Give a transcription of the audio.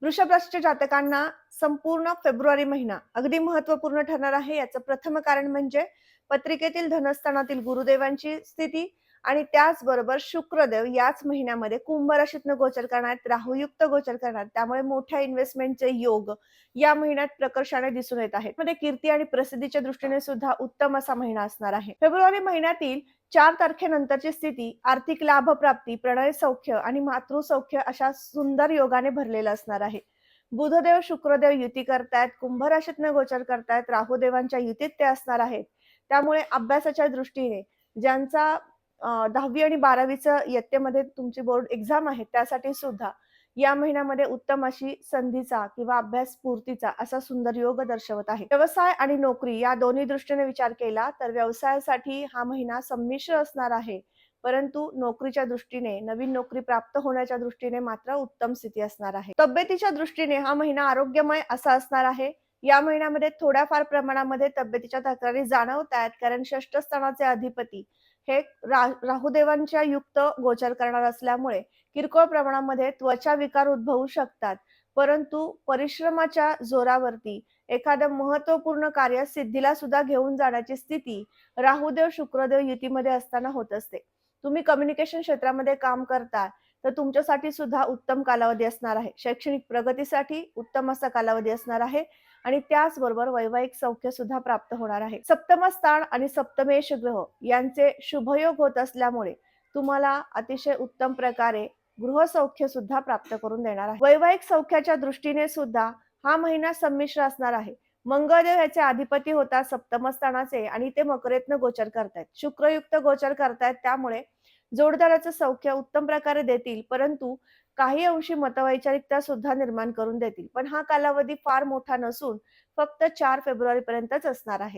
वृषभ राशीच्या जातकांना संपूर्ण फेब्रुवारी महिना अगदी महत्त्वपूर्ण ठरणार आहे. याचं प्रथम कारण म्हणजे पत्रिकेतील धनस्थानातील गुरुदेवांची स्थिती आणि त्याचबरोबर शुक्रदेव याच महिन्यामध्ये कुंभ राशीतनं गोचर करणार आहेत, राहुयुक्त गोचर करणार आहेत. त्यामुळे मोठ्या इन्व्हेस्टमेंटचे योग या महिन्यात प्रकर्षाने दिसून येत आहेत. मध्ये कीर्ती आणि प्रसिद्धीच्या दृष्टीने सुद्धा उत्तम असा महिना असणार आहे. फेब्रुवारी महिन्यातील 4 तारखेनंतरची स्थिती आर्थिक लाभ प्राप्ती, प्रणय सौख्य आणि मातृसौख्य अशा सुंदर योगाने भरलेलं असणार आहे. बुधदेव, शुक्रदेव युती करतायत, कुंभ राशीतनं गोचर करतायत, राहुदेवांच्या युतीत ते असणार आहेत. त्यामुळे अभ्यासाच्या दृष्टीने ज्यांचा 10वी आणि 12वीचं इयत्तेमध्ये तुमची बोर्ड एक्झाम आहे त्यासाठी सुद्धा या महिन्यामध्ये उत्तम अशी संधीचा किंवा अभ्यास पूर्तीचा असा सुंदर योग दर्शवत आहे. व्यवसाय आणि नोकरी या दोन्ही दृष्टीने विचार केला तर व्यवसायासाठी हा महिना संमिश्र असणार आहे. परंतु नोकरीच्या दृष्टीने नवीन नोकरी प्राप्त होण्याच्या दृष्टीने मात्र उत्तम स्थिती असणार आहे. तब्येतीच्या दृष्टीने हा महिना आरोग्यमय असा असणार आहे. या महिन्यामध्ये थोड्याफार प्रमाणामध्ये तब्येतीच्या तक्रारी जाणवत आहेत, कारण षष्ठ स्थानाचे अधिपती हे राहुदेवांच्या युक्त गोचर करणार असल्यामुळे किरकोळ प्रमाणामध्ये त्वचा विकार उद्भवू शकतात. परंतु परिश्रमाच्या जोरावरती एखादं महत्त्वपूर्ण कार्य सिद्धीला सुद्धा घेऊन जाण्याची स्थिती राहुदेव शुक्रदेव युतीमध्ये असताना होत असते. तुम्ही कम्युनिकेशन क्षेत्रामध्ये काम करता तर तुमच्यासाठी सुद्धा उत्तम कालावधी असणार आहे. शैक्षणिक प्रगतीसाठी उत्तम असा कालावधी असणार आहे आणि त्याचबरोबर वैवाहिक सौख्य सुद्धा प्राप्त होणार आहे. सप्तम स्थान आणि सप्तमेश ग्रह यांचे शुभयोग होत असल्यामुळे तुम्हाला अतिशय उत्तम प्रकारे गृहसौख्य सुद्धा प्राप्त करून देणार आहे. वैवाहिक सौख्याच्या दृष्टीने सुद्धा हा महिना संमिश्र असणार आहे. मंगळदेव याचे अधिपती होतात सप्तम स्थानाचे आणि ते मकरेतनं गोचर करतायत. शुक्रयुक्त गोचर करतायत, त्यामुळे जोडदाराचं सौख्य उत्तम प्रकारे देतील, परंतु काही अंशी मतवैचारिकता सुद्धा निर्माण करून देतील. पण हा कालावधी फार मोठा नसून फक्त 4 फेब्रुवारी पर्यंतच असणार आहे.